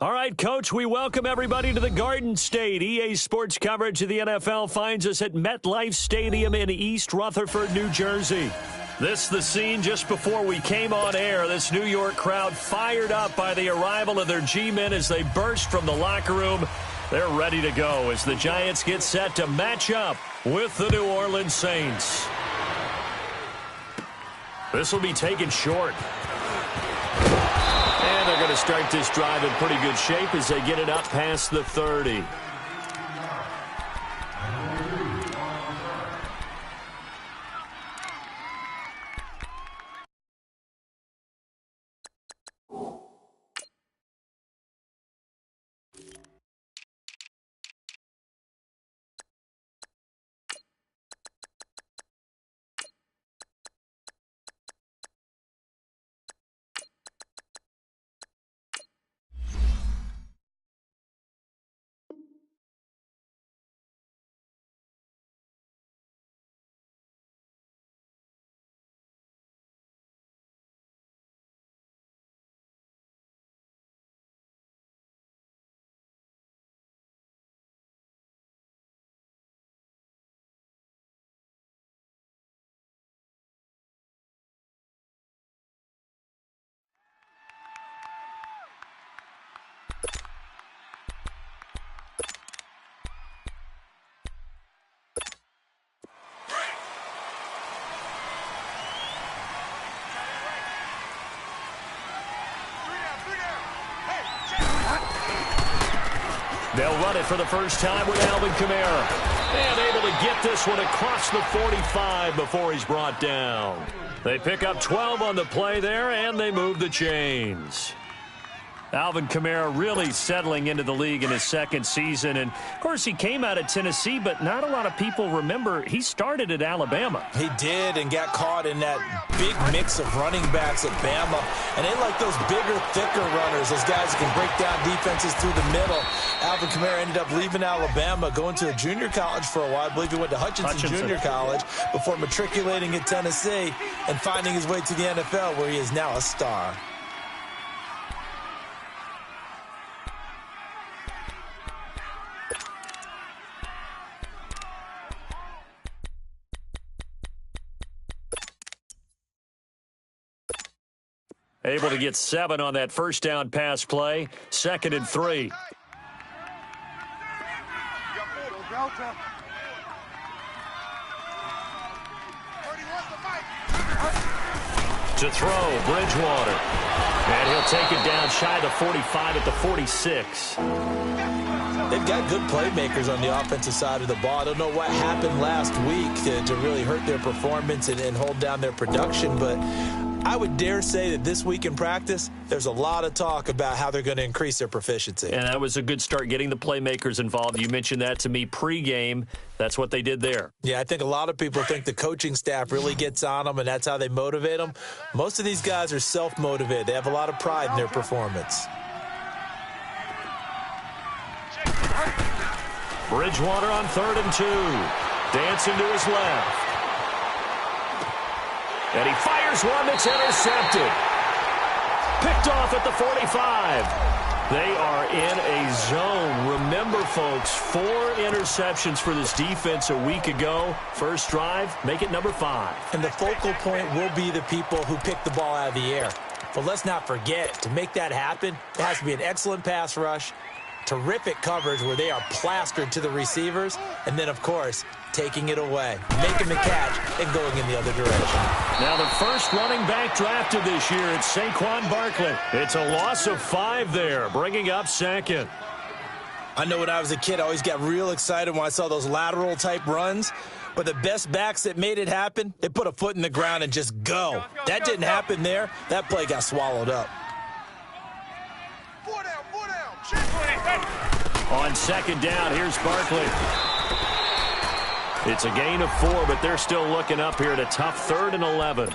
All right, Coach, we welcome everybody to the Garden State. EA Sports coverage of the NFL finds us at MetLife Stadium in East Rutherford, New Jersey. This the scene just before we came on air. This New York crowd fired up by the arrival of their G-men as they burst from the locker room. They're ready to go as the Giants get set to match up with the New Orleans Saints. This will be taken short. And they're going to start this drive in pretty good shape as they get it up past the 30. They'll run it for the first time with Alvin Kamara. And able to get this one across the 45 before he's brought down. They pick up 12 on the play there, and they move the chains. Alvin Kamara really settling into the league in his second season. And, of course, he came out of Tennessee, but not a lot of people remember he started at Alabama. He did and got caught in that big mix of running backs at Bama. And they like those bigger, thicker runners, those guys that can break down defenses through the middle. Alvin Kamara ended up leaving Alabama, going to a junior college for a while. I believe he went to Hutchinson Junior College before matriculating at Tennessee and finding his way to the NFL, where he is now a star. Able to get 7 on that first down pass play. 2nd and 3. To throw, Bridgewater. And he'll take it down shy of the 45 at the 46. They've got good playmakers on the offensive side of the ball. I don't know what happened last week to really hurt their performance and hold down their production, but I would dare say that this week in practice, there's a lot of talk about how they're going to increase their proficiency. And that was a good start, getting the playmakers involved. You mentioned that to me pregame. That's what they did there. Yeah, I think a lot of people think the coaching staff really gets on them, and that's how they motivate them. Most of these guys are self-motivated. They have a lot of pride in their performance. Bridgewater on 3rd and 2. Dancing to his left. And he fires one that's intercepted. Picked off at the 45. They are in a zone. Remember, folks, 4 interceptions for this defense a week ago. First drive, make it number 5. And the focal point will be the people who pick the ball out of the air. But let's not forget, to make that happen, it has to be an excellent pass rush, terrific coverage where they are plastered to the receivers, and then, of course, taking it away, making the catch, and going in the other direction. Now the first running back drafted this year, it's Saquon Barkley. It's a loss of 5 there, bringing up 2nd. I know when I was a kid, I always got real excited when I saw those lateral-type runs. But the best backs that made it happen, they put a foot in the ground and just go. That didn't happen there. That play got swallowed up. On 2nd down, here's Barkley. It's a gain of 4, but they're still looking up here at a tough 3rd and 11.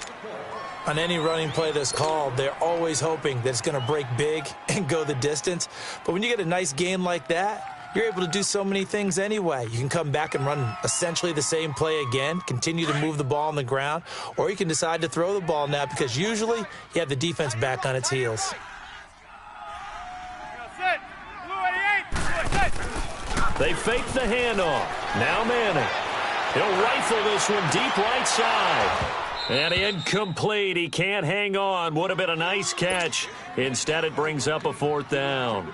On any running play that's called, they're always hoping that it's going to break big and go the distance. But when you get a nice gain like that, you're able to do so many things anyway. You can come back and run essentially the same play again, continue to move the ball on the ground, or you can decide to throw the ball now because usually you have the defense back on its heels. They fake the handoff. Now Manning. He'll rifle this one deep right side. And incomplete. He can't hang on. Would have been a nice catch. Instead, it brings up a 4th down.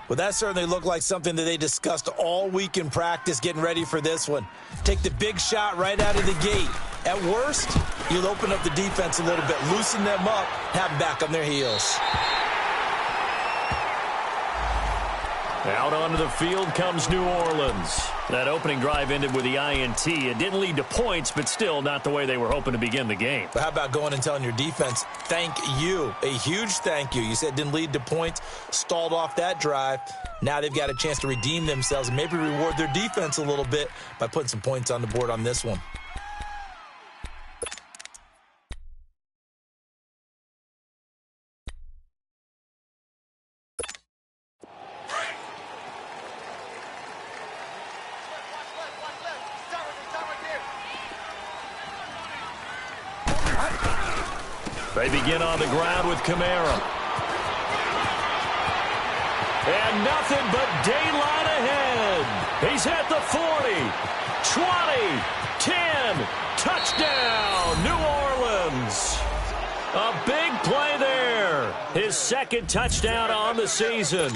Well, that certainly looked like something that they discussed all week in practice getting ready for this one. Take the big shot right out of the gate. At worst, you'll open up the defense a little bit, loosen them up, have them back on their heels. Out onto the field comes New Orleans. That opening drive ended with the INT. It didn't lead to points, but still not the way they were hoping to begin the game. But how about going and telling your defense, thank you, a huge thank you. You said it didn't lead to points, stalled off that drive. Now they've got a chance to redeem themselves and maybe reward their defense a little bit by putting some points on the board on this one. They begin on the ground with Kamara. And nothing but daylight ahead. He's at the 40, 20, 10, touchdown, New Orleans. A big play there. His 2nd touchdown on the season.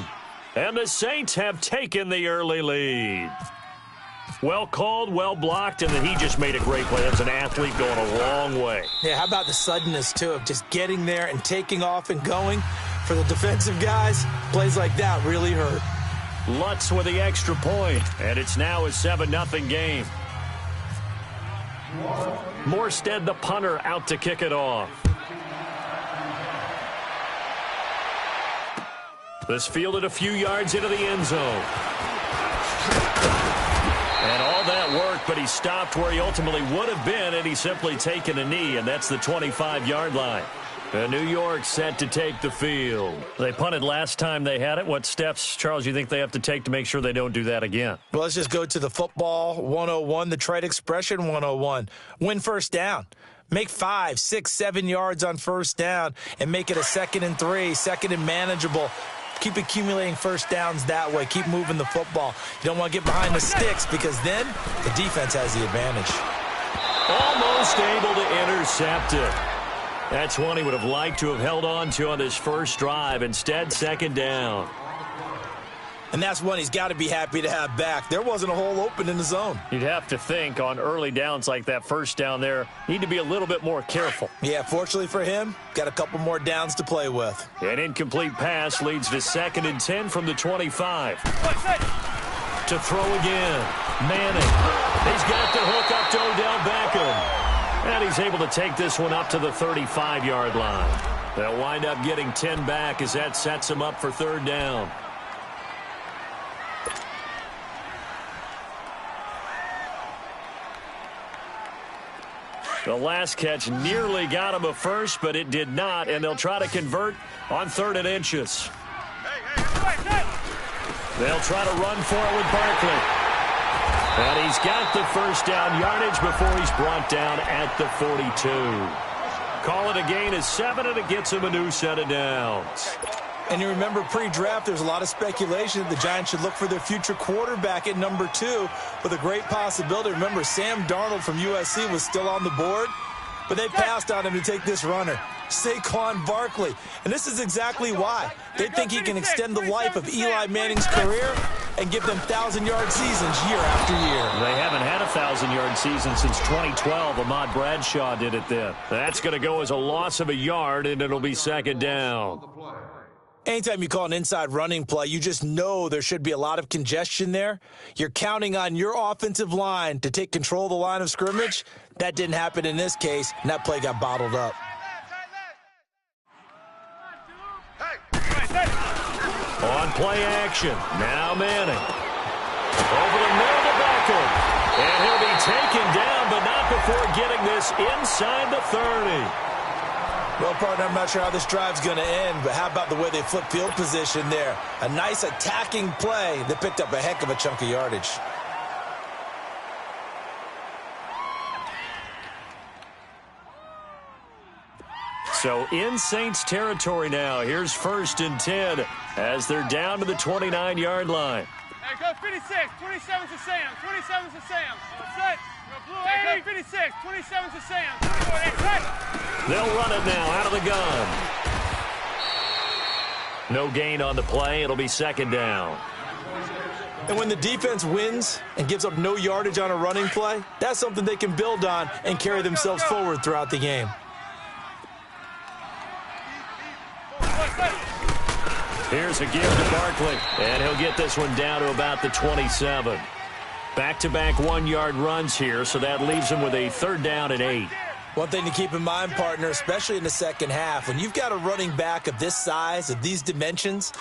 And the Saints have taken the early lead. Well called, well blocked, and then he just made a great play. That's an athlete going a long way. Yeah, how about the suddenness, too, of just getting there and taking off and going? For the defensive guys, plays like that really hurt. Lutz with the extra point, and it's now a 7-0 game. Morstead, the punter, out to kick it off. This fielded a few yards into the end zone. And all that worked, but he stopped where he ultimately would have been, and he's simply taken a knee, and that's the 25-yard line. And New York set to take the field. They punted last time they had it. What steps, Charles, you think they have to take to make sure they don't do that again? Well, let's just go to the football 101, the trite expression 101. Win first down. Make 5, 6, 7 yards on first down and make it a 2nd and 3, 2nd and manageable. Keep accumulating first downs that way. Keep moving the football. You don't want to get behind the sticks because then the defense has the advantage. Almost able to intercept it. That's one he would have liked to have held on to on his first drive. Instead, 2nd down. And that's one he's got to be happy to have back. There wasn't a hole open in the zone. You'd have to think on early downs like that first down there, need to be a little bit more careful. Yeah, fortunately for him, got a couple more downs to play with. An incomplete pass leads to 2nd and 10 from the 25. To throw again. Manning. He's got the hook up to Odell Beckham. And he's able to take this one up to the 35-yard line. They'll wind up getting 10 back as that sets them up for 3rd down. The last catch nearly got him a first, but it did not, and they'll try to convert on 3rd and inches. They'll try to run for it with Barkley. And he's got the first down yardage before he's brought down at the 42. Call it a gain of 7, and it gets him a new set of downs. And you remember pre-draft, there's a lot of speculation that the Giants should look for their future quarterback at number 2 with a great possibility. Remember, Sam Darnold from USC was still on the board, but they passed on him to take this runner, Saquon Barkley. And this is exactly why. They think he can extend the life of Eli Manning's career and give them 1,000-yard seasons year after year. They haven't had a 1,000-yard season since 2012. Ahmad Bradshaw did it then. That's going to go as a loss of a yard, and it'll be 2nd down. Anytime you call an inside running play, you just know there should be a lot of congestion there. You're counting on your offensive line to take control of the line of scrimmage. That didn't happen in this case, and that play got bottled up. On play action, now Manning. Over the middle to Beckham. And he'll be taken down, but not before getting this inside the 30. Well, partner, I'm not sure how this drive's going to end, but how about the way they flip field position there? A nice attacking play that picked up a heck of a chunk of yardage. So in Saints territory now. Here's 1st and 10 as they're down to the 29-yard line. Hey, go 56. 27's to Sam. 27's to Sam. Set. Hey, go 56. 27's to Sam. They'll run it now out of the gun. No gain on the play. It'll be second down. And when the defense wins and gives up no yardage on a running play, that's something they can build on and carry themselves forward throughout the game. Here's a give to Barkley, and he'll get this one down to about the 27. Back-to-back one-yard runs here, so that leaves him with a third down and 8. One thing to keep in mind, partner, especially in the second half, when you've got a running back of this size, of these dimensions,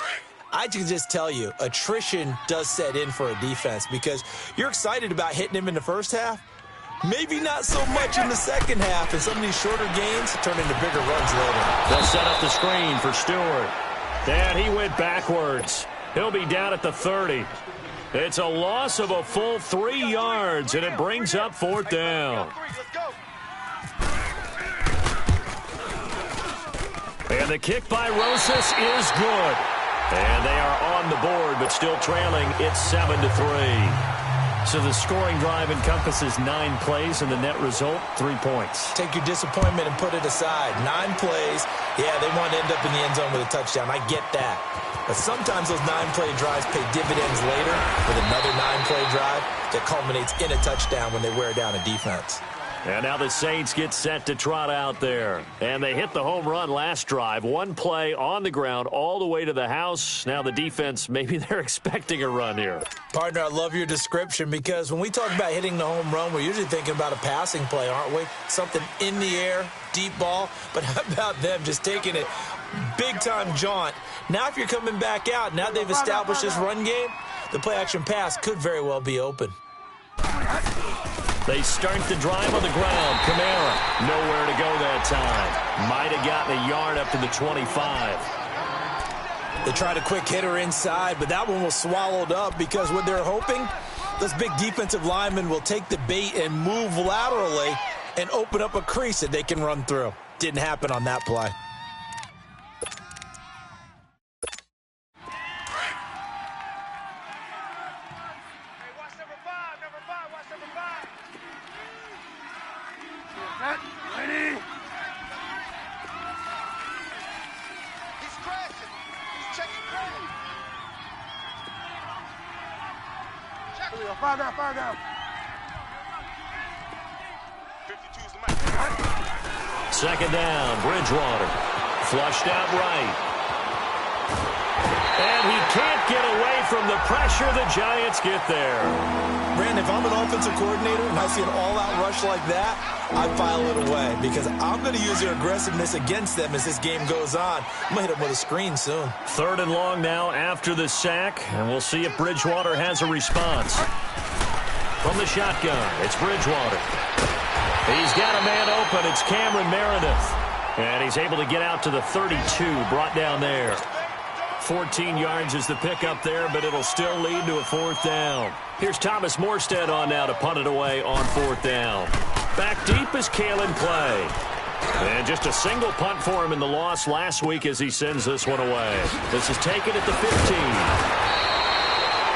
I can just tell you, attrition does set in for a defense because you're excited about hitting him in the first half. Maybe not so much in the second half, and some of these shorter gains turn into bigger runs later. They'll set up the screen for Stewart. And he went backwards. He'll be down at the 30. It's a loss of a full 3 yards, and it brings up fourth down. And the kick by Rosas is good. And they are on the board, but still trailing. It's 7-3. So the scoring drive encompasses 9 plays, and the net result, 3 points. Take your disappointment and put it aside. 9 plays. Yeah, they want to end up in the end zone with a touchdown. I get that. But sometimes those 9-play drives pay dividends later with another 9-play drive that culminates in a touchdown when they wear down a defense. And now the Saints get set to trot out there. And they hit the home run last drive. 1 play on the ground all the way to the house. Now the defense, maybe they're expecting a run here. Partner, I love your description because when we talk about hitting the home run, we're usually thinking about a passing play, aren't we? Something in the air, deep ball. But how about them just taking it big-time jaunt? Now if you're coming back out, now they've established this run game, the play-action pass could very well be open. They start the drive on the ground. Kamara, nowhere to go that time. Might have gotten a yard up to the 25. They tried a quick hitter inside, but that one was swallowed up because what they're hoping, those big defensive linemen will take the bait and move laterally and open up a crease that they can run through. Didn't happen on that play. Fire down. 52's the match. Second down, Bridgewater. Flushed out right. And he can't get away from the pressure. The Giants get there. Brandon, if I'm an offensive coordinator and I see an all-out rush like that, I file it away because I'm going to use their aggressiveness against them as this game goes on. I'm going to hit them with a screen soon. Third and long now after the sack, and we'll see if Bridgewater has a response. From the shotgun, it's Bridgewater. He's got a man open. It's Cameron Meredith. And he's able to get out to the 32, brought down there. 14 yards is the pickup there, but it'll still lead to a fourth down. Here's Thomas Morstead on now to punt it away on fourth down. Back deep is Kalen Clay. And just a single punt for him in the loss last week as he sends this one away. This is taken at the 15.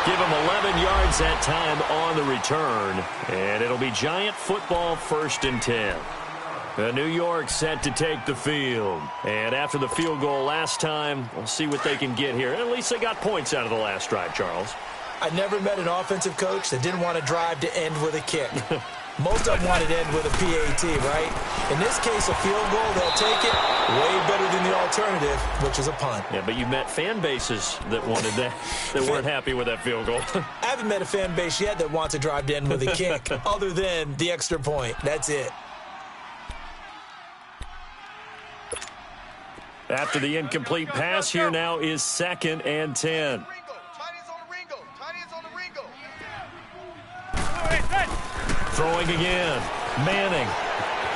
Give him 11 yards that time on the return. And it'll be Giant football, 1st and 10. New York set to take the field. And after the field goal last time, we'll see what they can get here. At least they got points out of the last drive, Charles. I never met an offensive coach that didn't want to drive to end with a kick. Most of them wanted to end with a PAT, right? In this case, a field goal, they'll take it way better than the alternative, which is a punt. Yeah, but you've met fan bases that wanted that, that weren't happy with that field goal. I haven't met a fan base yet that wants to drive to end with a kick, other than the extra point. That's it. After the incomplete pass, here now is 2nd and 10. Throwing again. Manning.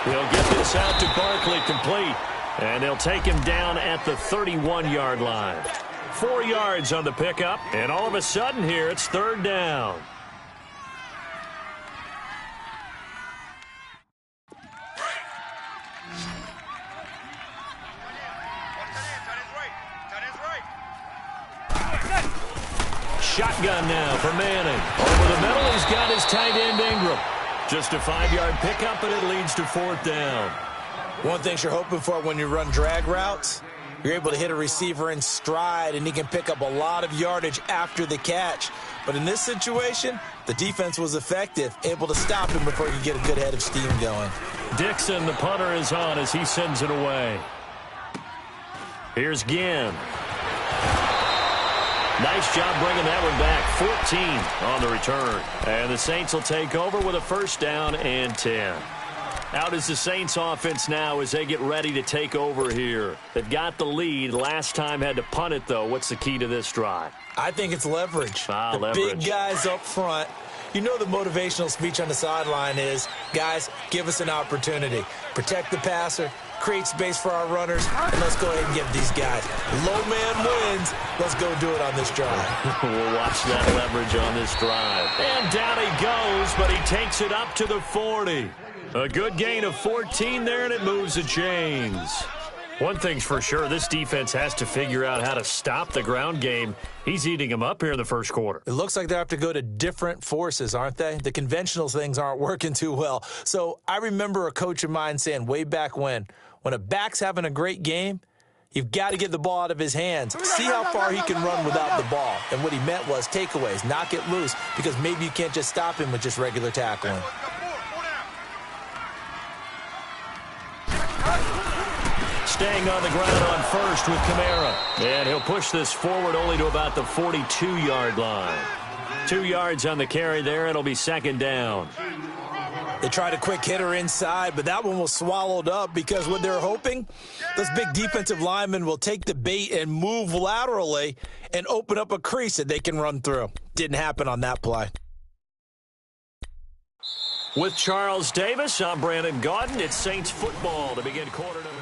He'll get this out to Barkley complete. And they'll take him down at the 31-yard line. 4 yards on the pickup. And all of a sudden here, it's 3rd down. shotgun now for Manning. Over the middle, he's got his tight end Ingram. Just a 5-yard pickup, and it leads to 4th down. One thing you're hoping for when you run drag routes, you're able to hit a receiver in stride, and he can pick up a lot of yardage after the catch. But in this situation, the defense was effective, able to stop him before he could get a good head of steam going. Dixon, the punter, is on as he sends it away. Here's Ginn. Nice job bringing that one back. 14 on the return. And the Saints will take over with a 1st down and 10. Out is the Saints offense now as they get ready to take over here. They've got the lead. Last time had to punt it, though. What's the key to this drive? I think it's leverage. Leverage. Big guys up front. You know the motivational speech on the sideline is, guys, give us an opportunity. Protect the passer, create space for our runners, and let's go ahead and get these guys. Low man wins. Let's go do it on this drive. We'll watch that leverage on this drive. And down he goes, but he takes it up to the 40. A good gain of 14 there, and it moves the chains. One thing's for sure, this defense has to figure out how to stop the ground game. He's eating them up here in the first quarter. It looks like they have to go to different forces, aren't they? The conventional things aren't working too well. So I remember a coach of mine saying way back when a back's having a great game, you've got to get the ball out of his hands. See how far he can run without the ball. And what he meant was takeaways, knock it loose, because maybe you can't just stop him with just regular tackling. Staying on the ground on first with Kamara. And he'll push this forward only to about the 42-yard line. 2 yards on the carry there. It'll be 2nd down. They tried a quick hitter inside, but that one was swallowed up because what they're hoping, those big defensive linemen will take the bait and move laterally and open up a crease that they can run through. Didn't happen on that play. With Charles Davis, I'm Brandon Gaudin. It's Saints football to begin quarter number.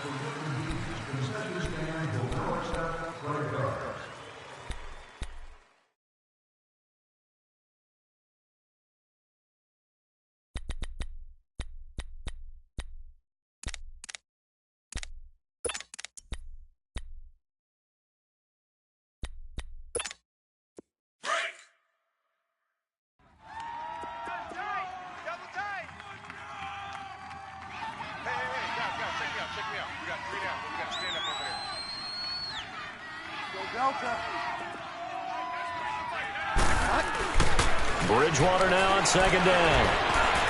Bridgewater now on 2nd down.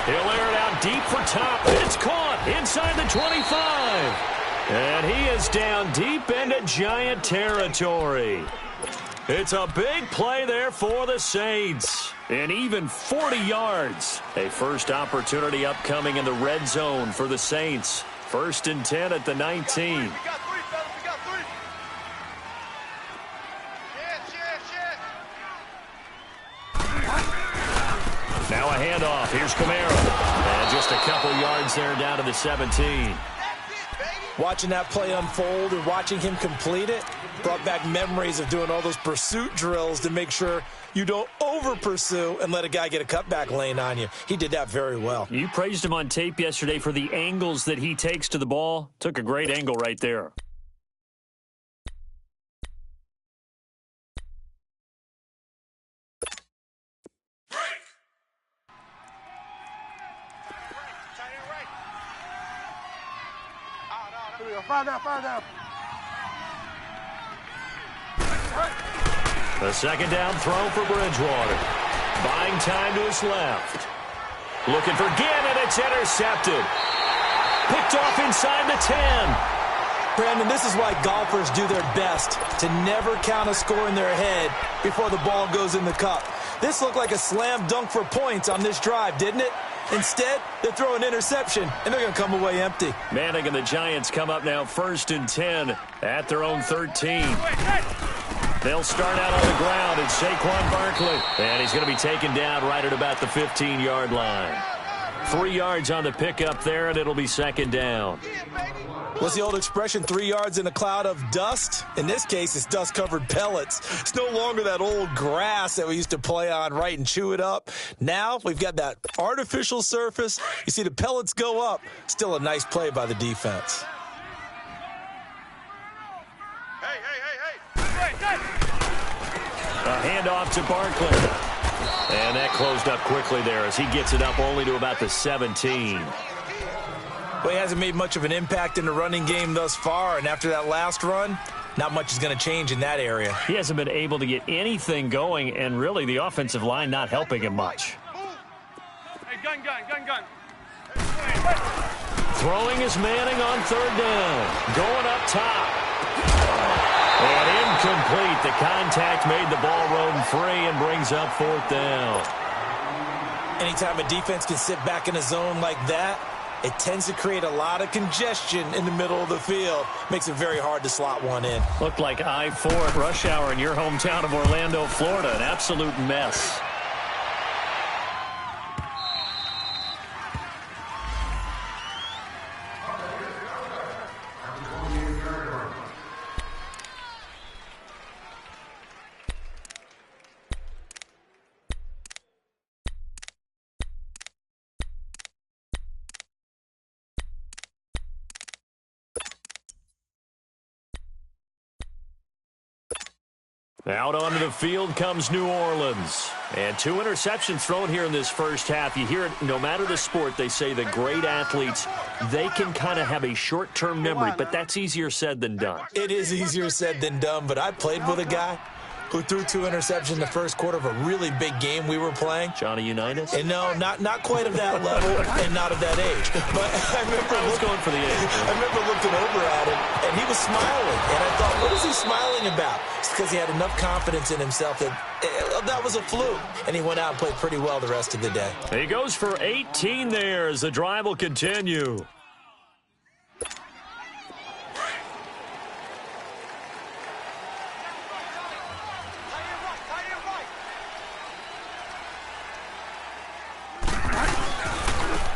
He'll air it out deep for top. It's caught inside the 25. And he is down deep into Giant territory. It's a big play there for the Saints. And even 40 yards. A first opportunity upcoming in the red zone for the Saints. 1st and 10 at the 19. Now a handoff. Here's Kamara. And just a couple yards there down to the 17. Watching that play unfold and watching him complete it brought back memories of doing all those pursuit drills to make sure you don't over-pursue and let a guy get a cutback lane on you. He did that very well. You praised him on tape yesterday for the angles that he takes to the ball. Took a great angle right there. Fire down. The 2nd down throw for Bridgewater. Buying time to his left. Looking for Ginn, and it's intercepted. Picked off inside the 10. Brandon, this is why golfers do their best to never count a score in their head before the ball goes in the cup. This looked like a slam dunk for points on this drive, didn't it? Instead, they throw an interception, and they're going to come away empty. Manning and the Giants come up now 1st and 10 at their own 13. They'll start out on the ground. It's Saquon Barkley. And he's going to be taken down right at about the 15-yard line. 3 yards on the pickup there, and it'll be 2nd down. What's the old expression, 3 yards in a cloud of dust? In this case, it's dust-covered pellets. It's no longer that old grass that we used to play on, right, and chew it up. Now we've got that artificial surface. You see the pellets go up. Still a nice play by the defense. A handoff to Barkley. And that closed up quickly there as he gets it up only to about the 17. Well, he hasn't made much of an impact in the running game thus far, and after that last run, not much is going to change in that area. He hasn't been able to get anything going, and really the offensive line not helping him much. Hey, gun. Throwing is Manning on third down. Going up top. And incomplete. The contact made the ball roam free and brings up fourth down. Anytime a defense can sit back in a zone like that, it tends to create a lot of congestion in the middle of the field. Makes it very hard to slot one in. Looked like I-4 at rush hour in your hometown of Orlando, Florida. An absolute mess. Out onto the field comes New Orleans. And 2 interceptions thrown here in this first half. You hear it, no matter the sport, they say the great athletes, they can kind of have a short-term memory, but that's easier said than done. It is easier said than done, but I played with a guy who threw 2 interceptions in the first quarter of a really big game we were playing. Johnny Unitas? And no, not quite of that level and not of that age. But I was going for the age. I remember looking over at him, and he was smiling. And I thought, what is he smiling about? It's because he had enough confidence in himself that that was a fluke. And he went out and played pretty well the rest of the day. He goes for 18 there as the drive will continue.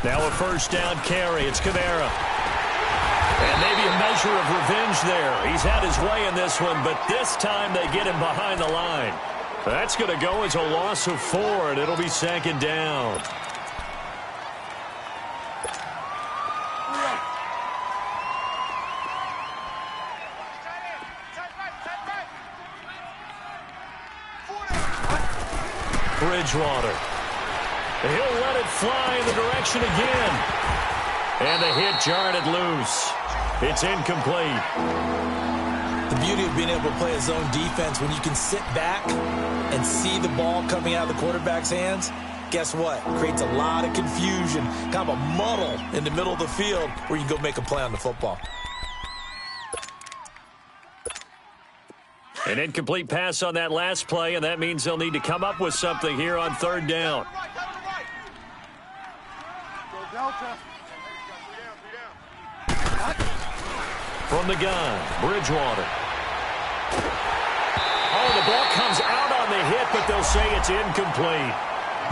Now a first down carry. It's Kamara. And maybe a measure of revenge there. He's had his way in this one, but this time they get him behind the line. That's going to go as a loss of 4, and it'll be second down. Bridgewater. He'll let it fly in the direction again. And the hit jarred it loose. It's incomplete. The beauty of being able to play a zone defense when you can sit back and see the ball coming out of the quarterback's hands, guess what? Creates a lot of confusion, kind of a muddle in the middle of the field where you can go make a play on the football. An incomplete pass on that last play, and that means they'll need to come up with something here on third down. From the gun, Bridgewater. Oh, the ball comes out on the hit, but they'll say it's incomplete.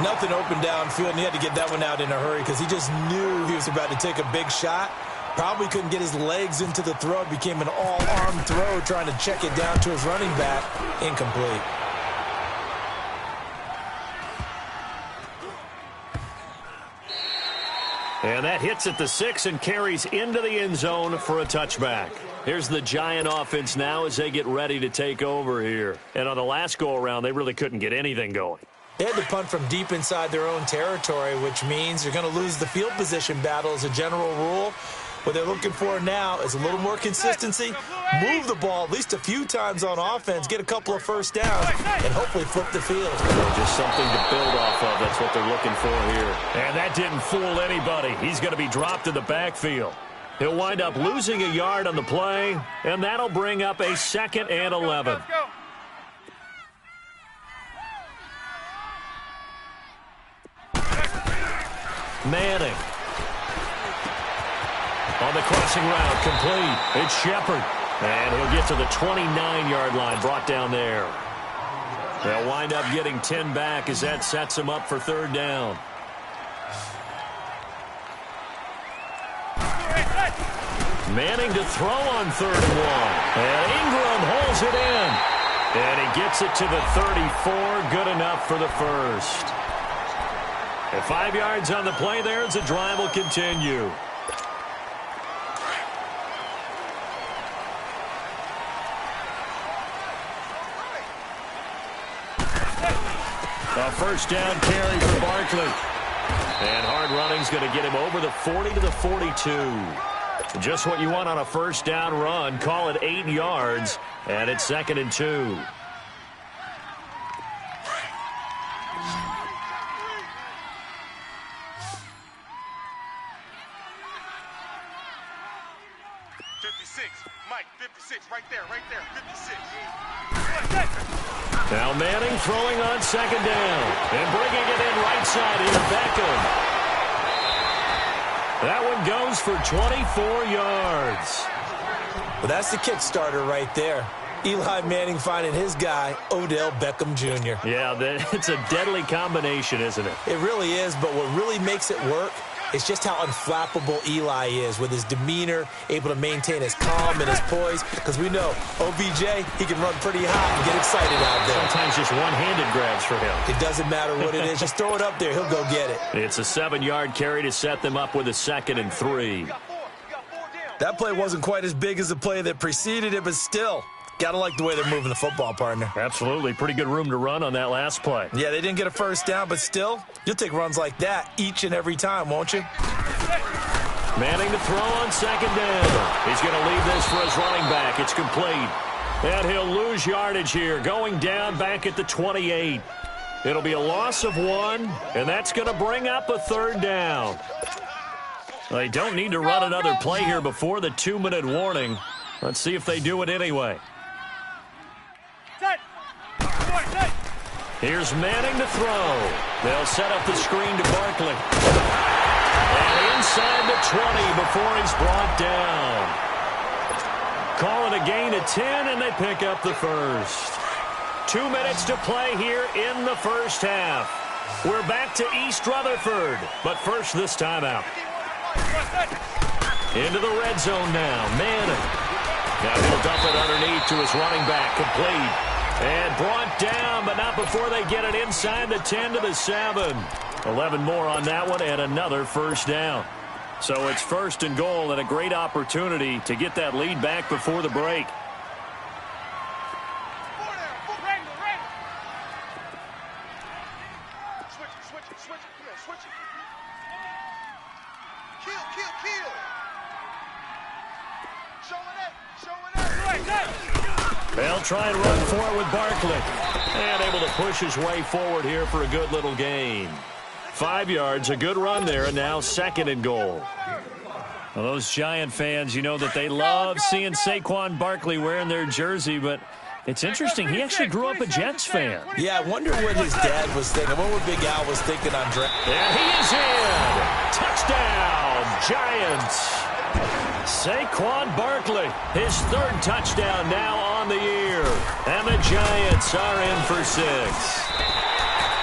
Nothing open downfield, and he had to get that one out in a hurry because he just knew he was about to take a big shot. Probably couldn't get his legs into the throw. It became an all-arm throw trying to check it down to his running back. Incomplete. And that hits at the 6 and carries into the end zone for a touchback. Here's the Giant offense now as they get ready to take over here. And on the last go-around, they really couldn't get anything going. They had to punt from deep inside their own territory, which means they're going to lose the field position battle as a general rule. What they're looking for now is a little more consistency, move the ball at least a few times on offense, get a couple of first downs, and hopefully flip the field. Just something to build off of. That's what they're looking for here. And that didn't fool anybody. He's going to be dropped in the backfield. He'll wind up losing a yard on the play, and that'll bring up a 2nd and 11. Let's go. Manning. On the crossing route, complete. It's Shepard. And he'll get to the 29-yard line, brought down there. They'll wind up getting 10 back as that sets them up for third down. Manning to throw on 3rd and 1. And Ingram holds it in. And he gets it to the 34. Good enough for the first. And 5 yards on the play there as the drive will continue. A first down carry for Barkley. And hard running's going to get him over the 40 to the 42. Just what you want on a first down run. Call it 8 yards, and it's 2nd and 2. Mike, 56, right there, 56. Now Manning throwing on 2nd down and bringing it in right side here, Beckham. That one goes for 24 yards. Well, that's the kick starter right there. Eli Manning finding his guy, Odell Beckham Jr. Yeah, it's a deadly combination, isn't it? It really is, but what really makes it work is just how unflappable Eli is with his demeanor, able to maintain his calm and his poise, because we know OBJ, he can run pretty hot and get excited out there. Sometimes just one-handed grabs for him. It doesn't matter what it is. Just throw it up there. He'll go get it. It's a 7-yard carry to set them up with a 2nd and 3. That play wasn't quite as big as the play that preceded it, but still, gotta like the way they're moving the football, partner. Absolutely. Pretty good room to run on that last play. Yeah, they didn't get a first down, but still, you'll take runs like that each and every time, won't you? Manning to throw on 2nd down. He's going to leave this for his running back. It's complete. And he'll lose yardage here, going down back at the 28. It'll be a loss of 1, and that's going to bring up a 3rd down. They don't need to run another play here before the 2-minute warning. Let's see if they do it anyway. Here's Manning to throw. They'll set up the screen to Barkley. And inside the 20 before he's brought down. Call it a gain of 10, and they pick up the first. 2 minutes to play here in the first half. We're back to East Rutherford, but first this timeout. Into the red zone now. Manning. Now he'll dump it underneath to his running back. Complete. And brought down, but not before they get it inside the 10 to the 7. 11 more on that one, and another first down. So it's 1st and goal, and a great opportunity to get that lead back before the break. They'll try and run for it with Barkley. And able to push his way forward here for a good little gain. 5 yards, a good run there, and now 2nd and goal. Well, those Giant fans, you know that they love seeing Saquon Barkley wearing their jersey, but it's interesting. He actually grew up a Jets fan. Yeah, I wonder what his dad was thinking. What would Big Al was thinking on draft. And he is in. Touchdown, Giants. Saquon Barkley, his 3rd touchdown now on the year. And the Giants are in for 6.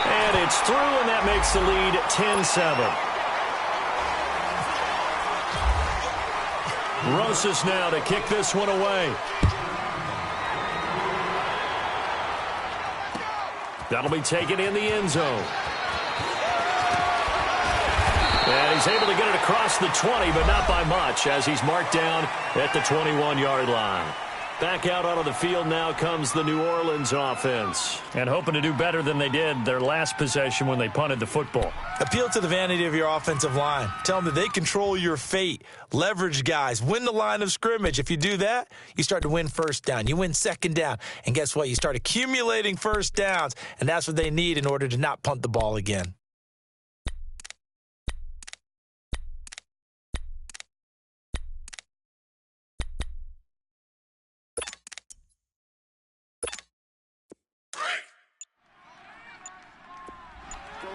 And it's through, and that makes the lead 10-7. Rosas now to kick this one away. That'll be taken in the end zone. And he's able to get it across the 20, but not by much, as he's marked down at the 21-yard line. Back out onto the field now comes the New Orleans offense. And hoping to do better than they did their last possession when they punted the football. Appeal to the vanity of your offensive line. Tell them that they control your fate. Leverage guys. Win the line of scrimmage. If you do that, you start to win first down. You win 2nd down. And guess what? You start accumulating first downs. And that's what they need in order to not punt the ball again.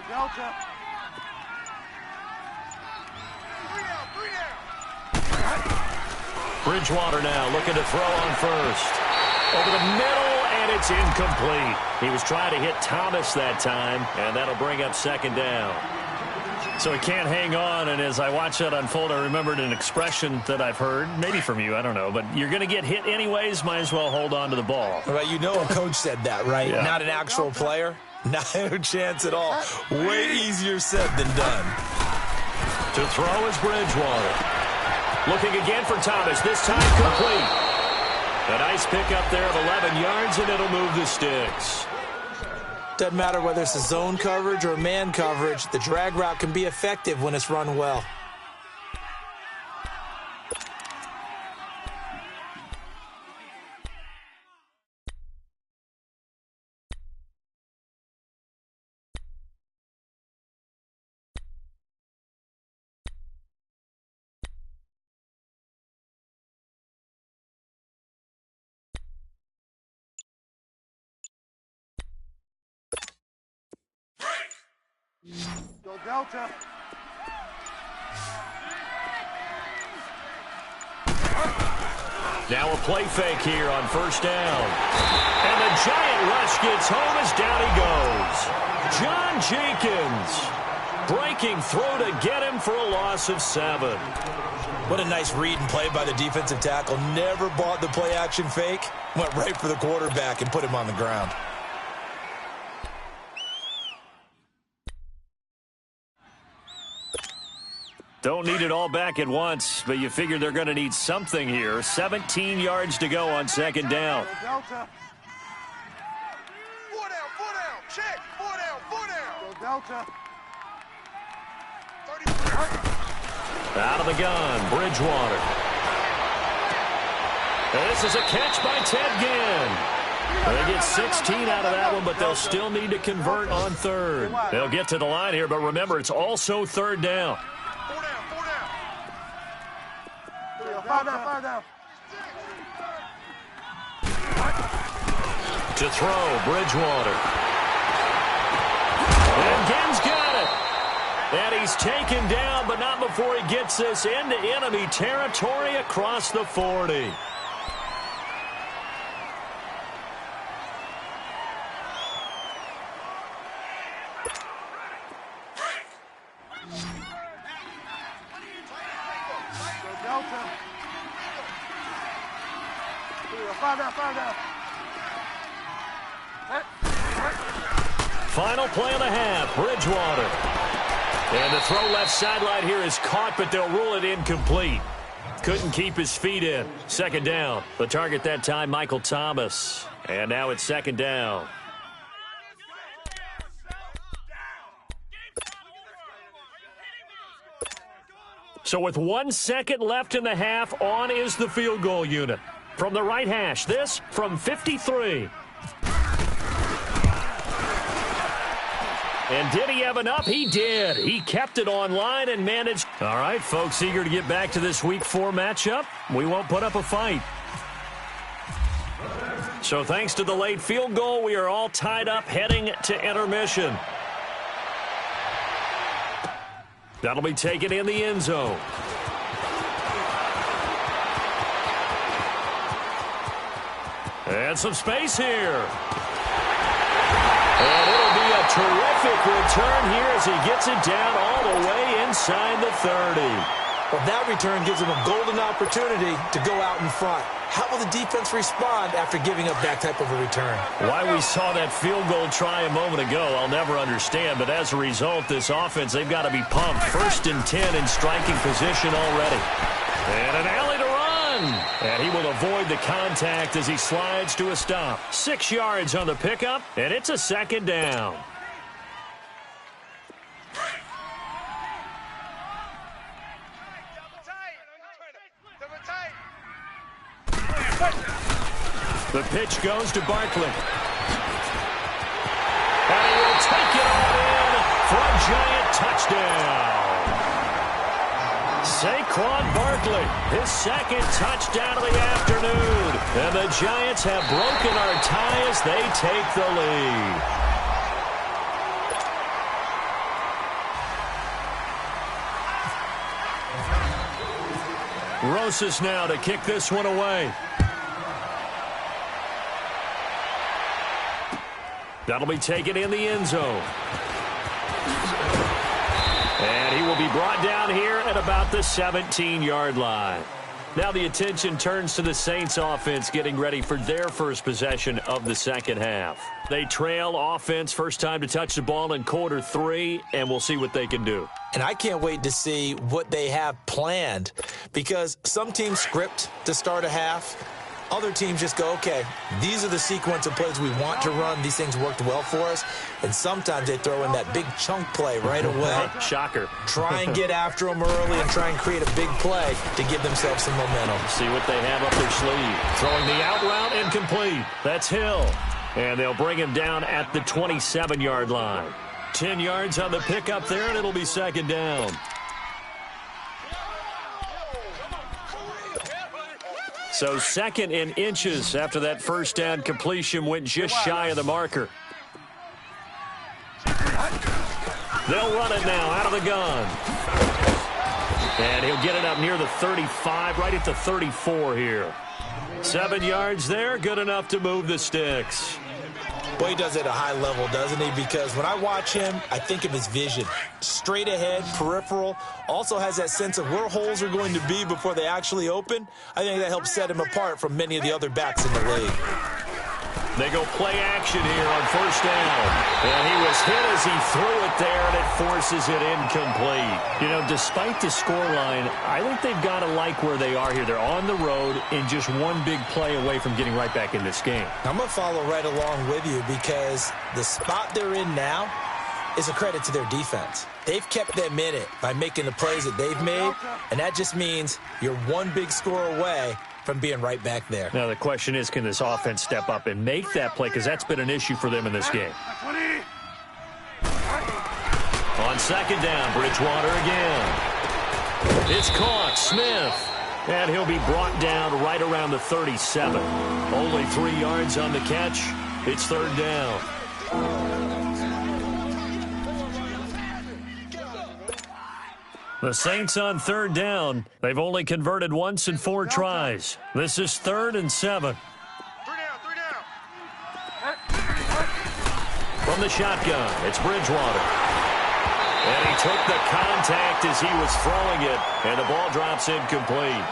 Delta. Bridgewater now looking to throw on first. Over the middle, and it's incomplete. He was trying to hit Thomas that time, and that'll bring up 2nd down. So he can't hang on, and as I watch that unfold, I remembered an expression that I've heard, maybe from you, I don't know, but you're going to get hit anyways, might as well hold on to the ball. Right, you know a coach said that, right? Yeah. Not an actual player. No chance at all. Way easier said than done. To throw is Bridgewater. Looking again for Thomas, this time complete. A nice pickup there of 11 yards, and it'll move the sticks. Doesn't matter whether it's a zone coverage or man coverage, the drag route can be effective when it's run well. Go Delta. Now a play fake here on first down. And the giant rush gets home as down he goes. John Jenkins breaking through to get him for a loss of 7. What a nice read and play by the defensive tackle. Never bought the play action fake. Went right for the quarterback and put him on the ground. Don't need it all back at once, but you figure they're going to need something here. 17 yards to go on second down. Delta. 4 down, check. 4 down. Go Delta. 30. Out of the gun, Bridgewater. And this is a catch by Ted Ginn. They get 16 out of that one, but they'll still need to convert on third. They'll get to the line here, but remember, it's also third down. 4 down. To throw, Bridgewater. And Ginn's got it. And he's taken down, but not before he gets this into enemy territory across the 40. Delta. 5 down. Final play of the half, Bridgewater. And the throw left sideline here is caught, but they'll rule it incomplete. Couldn't keep his feet in. Second down. The target that time, Michael Thomas. And now it's second down. So with 1 second left in the half, on is the field goal unit. From the right hash, this from 53. And did he have enough? He did. He kept it online and managed. All right, folks, eager to get back to this Week 4 matchup. We won't put up a fight. So thanks to the late field goal, we are all tied up heading to intermission. That'll be taken in the end zone. And some space here. And it'll be a terrific return here as he gets it down all the way inside the 30. Well, that return gives him a golden opportunity to go out in front. How will the defense respond after giving up that type of a return? Why we saw that field goal try a moment ago, I'll never understand. But as a result, this offense, they've got to be pumped. 1st and 10 in striking position already. And an alley to run. And he will avoid the contact as he slides to a stop. 6 yards on the pickup, and it's a second down. The pitch goes to Barkley. And he will take it all in for a giant touchdown. Saquon Barkley, his 2nd touchdown of the afternoon. And the Giants have broken our tie as they take the lead. Rosas now to kick this one away. That'll be taken in the end zone. And he will be brought down here at about the 17-yard line. Now the attention turns to the Saints offense getting ready for their first possession of the second half. They trail offense first time to touch the ball in quarter 3, and we'll see what they can do. And I can't wait to see what they have planned, because some teams script to start a half, Other teams just go, okay, these are the sequence of plays we want to run. These things worked well for us. And sometimes they throw in that big chunk play right away. Shocker. Try and get after them early and try and create a big play to give themselves some momentum. See what they have up their sleeve. Throwing the out route, incomplete. That's Hill. And they'll bring him down at the 27-yard line. 10 yards on the pickup there, and it'll be second down. So second in inches after that first down completion went just shy of the marker. They'll run it now out of the gun. And he'll get it up near the 35, right at the 34 here. 7 yards there, good enough to move the sticks. Boy, he does it at a high level, doesn't he? Because when I watch him, I think of his vision. Straight ahead, peripheral, also has that sense of where holes are going to be before they actually open. I think that helps set him apart from many of the other backs in the league. They go play action here on first down. And he was hit as he threw it there, and it forces it incomplete. You know, despite the scoreline, I think they've got to like where they are here. They're on the road and just one big play away from getting right back in this game. I'm going to follow right along with you because the spot they're in now is a credit to their defense. They've kept them in it by making the plays that they've made, and that just means you're one big score away from being right back there. Now, the question is, can this offense step up and make that play? Because that's been an issue for them in this game. On second down, Bridgewater again. It's caught. Smith. And he'll be brought down right around the 37. Only 3 yards on the catch. It's third down. The Saints on third down. They've only converted once in 4 tries. This is 3rd and 7. 3 down. From the shotgun, it's Bridgewater. And he took the contact as he was throwing it, and the ball drops incomplete.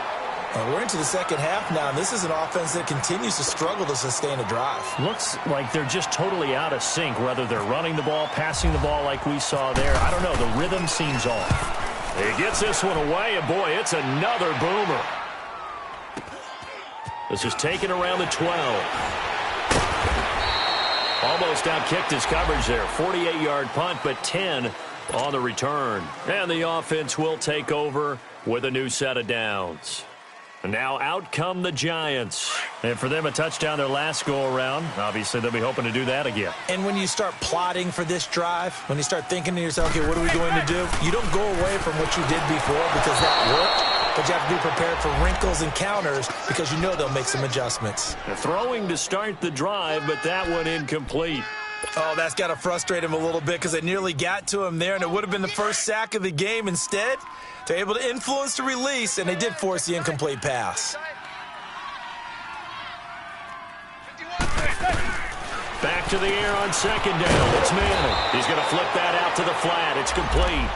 We're into the second half now, and this is an offense that continues to struggle to sustain a drive. Looks like they're just totally out of sync, whether they're running the ball, passing the ball like we saw there. I don't know. The rhythm seems off. He gets this one away, and boy, it's another boomer. This is taken around the 12. Almost outkicked his coverage there. 48-yard punt, but 10 on the return. And the offense will take over with a new set of downs. And now out come the Giants. And for them, a touchdown their last go-around. Obviously, they'll be hoping to do that again. And when you start plotting for this drive, when you start thinking to yourself, okay, what are we going to do? You don't go away from what you did before because that worked, but you have to be prepared for wrinkles and counters because you know they'll make some adjustments. They're throwing to start the drive, but that one incomplete. Oh, that's got to frustrate him a little bit because they nearly got to him there, and it would have been the first sack of the game. Instead, they're able to influence the release, and they did force the incomplete pass. Back to the air on second down. It's Manning. He's going to flip that out to the flat. It's complete.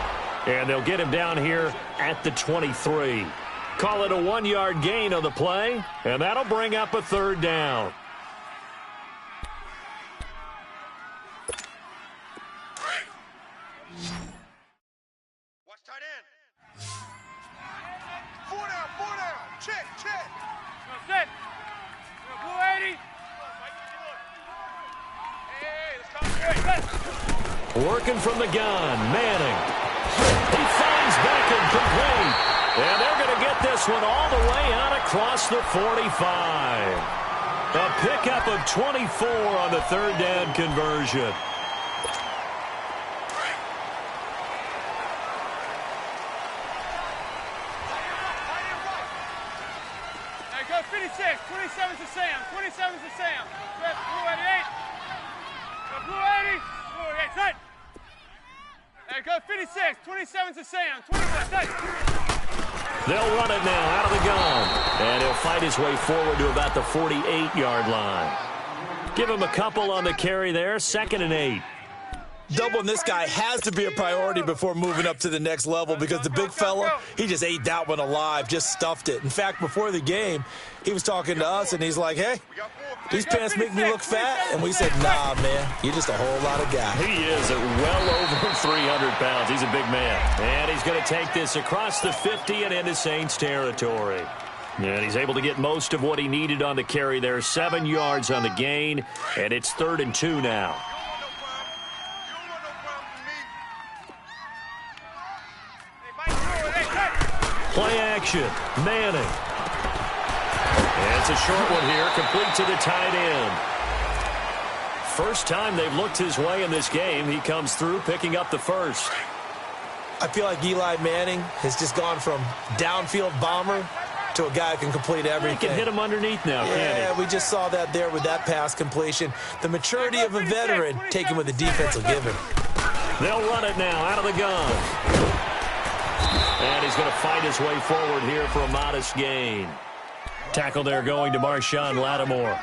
And they'll get him down here at the 23. Call it a 1-yard gain on the play, and that'll bring up a third down. Watch tight end. 4 down. Check. Set. Blue 80. Working from the gun, Manning. He finds Beckham complete. And they're going to get this one all the way out across the 45. A pickup of 24 on the third down conversion. Go 56. 27 to Sam. 27 to Sam. Blue 88. Go blue 80. Blue 88. Set. Hey, go 56. 27 to Sam. 25. Set. They'll run it now out of the gun. And he'll fight his way forward to about the 48-yard line. Give him a couple on the carry there. 2nd and 8. Doubling this guy has to be a priority before moving up to the next level because the big fella, he just ate that one alive, just stuffed it. In fact, before the game, he was talking to us, and he's like, hey, these pants make me look fat. And we said, nah, man, you're just a whole lot of guy. He is at well over 300 pounds. He's a big man. And he's going to take this across the 50 and into Saints territory. And he's able to get most of what he needed on the carry there. 7 yards on the gain, and it's 3rd and 2 now. Play action. Manning. And it's a short one here, complete to the tight end. First time they've looked his way in this game. He comes through, picking up the first. I feel like Eli Manning has just gone from downfield bomber to a guy who can complete everything. He can hit him underneath now, can't he? Yeah, we just saw that there with that pass completion. The maturity of a veteran taken with the defense will give him. They'll run it now out of the gun. And he's going to fight his way forward here for a modest gain. Tackle there going to Marshawn Lattimore.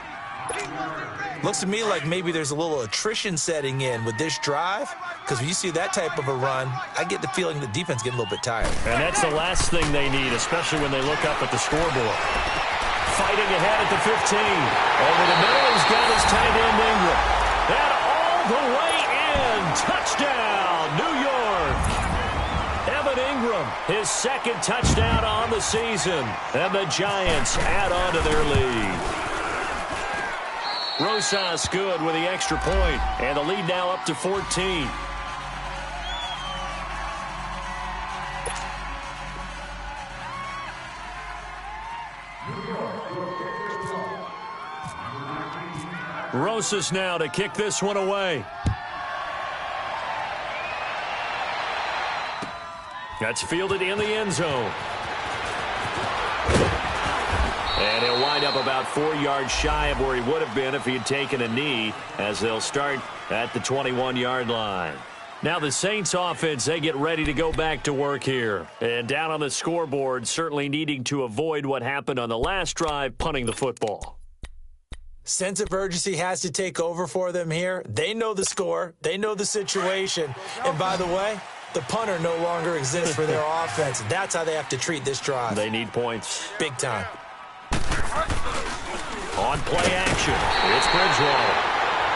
Looks to me like maybe there's a little attrition setting in with this drive, because when you see that type of a run, I get the feeling the defense getting a little bit tired. And that's the last thing they need, especially when they look up at the scoreboard. Fighting ahead at the 15. Over the middle, he's got his tight end Ingram. And all the way in. Touchdown, New York. Evan Ingram, his 2nd touchdown on the season. And the Giants add on to their lead. Rosas good with the extra point, and the lead now up to 14. Rosas now to kick this one away. That's fielded in the end zone. And he'll wind up about 4 yards shy of where he would have been if he had taken a knee, as they'll start at the 21-yard line. Now the Saints offense, they get ready to go back to work here. And down on the scoreboard, certainly needing to avoid what happened on the last drive, punting the football. Sense of urgency has to take over for them here. They know the score. They know the situation. And by the way, the punter no longer exists for their offense. That's how they have to treat this drive. They need points. Big time. On play action, it's Bridgewater.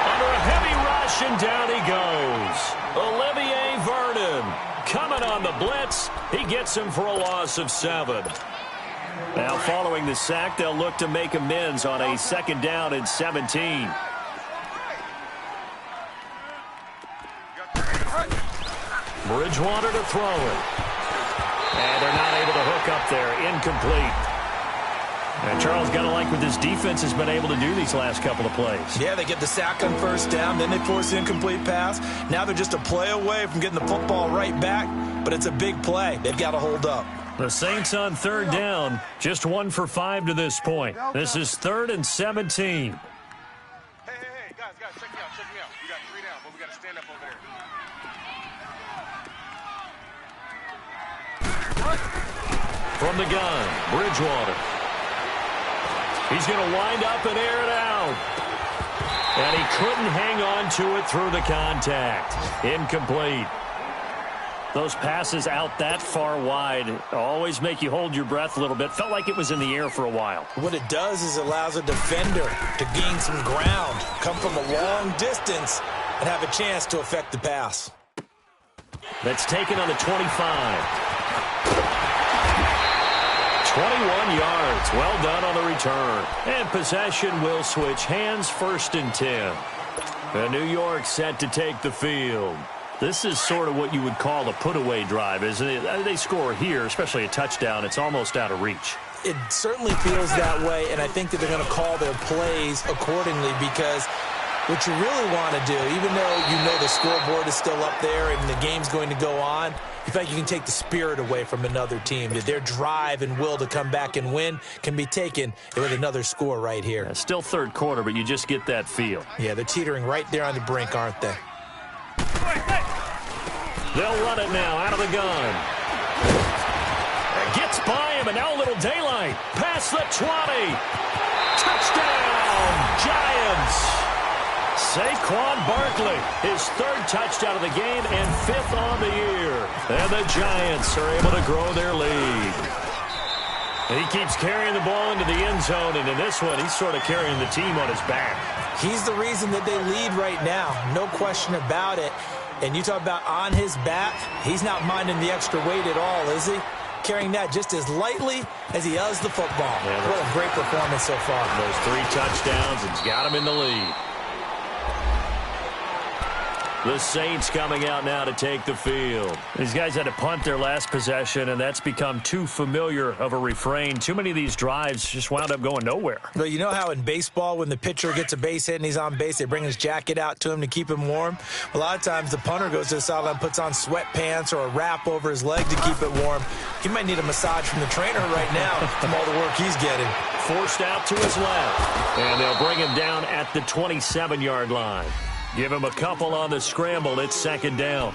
Under a heavy rush, and down he goes. Olivier Vernon coming on the blitz. He gets him for a loss of 7. Now following the sack, they'll look to make amends on a 2nd down and 17. Bridgewater to throw it. And they're not able to hook up there. Incomplete. And Charles, got to like what this defense has been able to do these last couple of plays. Yeah, they get the sack on 1st down, then they force the incomplete pass. Now they're just a play away from getting the football right back, but it's a big play. They've got to hold up. The Saints on 3rd down, just 1 for 5 to this point. This is 3rd and 17. Hey, guys, check me out. We got 3 down, but we got to stand up over there. From the gun, Bridgewater. He's going to wind up and air it out. And he couldn't hang on to it through the contact. Incomplete. Those passes out that far wide always make you hold your breath a little bit. Felt like it was in the air for a while. What it does is it allows a defender to gain some ground, come from a long distance, and have a chance to affect the pass. That's taken on the 25. 21 yards. Well done on the return. And possession will switch hands. 1st and 10. And New York set to take the field. This is sort of what you would call a put-away drive, isn't it? They score here, especially a touchdown. It's almost out of reach. It certainly feels that way, and I think that they're going to call their plays accordingly, because what you really want to do, even though you know the scoreboard is still up there and the game's going to go on, you feel like you can take the spirit away from another team. That their drive and will to come back and win can be taken with another score right here. Yeah, still 3rd quarter, but you just get that feel. Yeah, they're teetering right there on the brink, aren't they? They'll run it now out of the gun. Gets by him, and now a little daylight. Past the 20. Touchdown, Giants. Saquon Barkley, his 3rd touchdown of the game and 5th on the year. And the Giants are able to grow their lead. He keeps carrying the ball into the end zone, and in this one, he's sort of carrying the team on his back. He's the reason that they lead right now, no question about it. And you talk about on his back, he's not minding the extra weight at all, is he? carrying that just as lightly as he does the football. Yeah, what a great performance so far. Those 3 touchdowns, it's got him in the lead. The Saints coming out now to take the field. These guys had to punt their last possession, and that's become too familiar of a refrain. Too many of these drives just wound up going nowhere. Well, you know how in baseball when the pitcher gets a base hit and he's on base, they bring his jacket out to him to keep him warm? A lot of times the punter goes to the sideline, puts on sweatpants or a wrap over his leg to keep it warm. He might need a massage from the trainer right now from all the work he's getting. Forced out to his left, and they'll bring him down at the 27-yard line. Give him a couple on the scramble. It's 2nd down.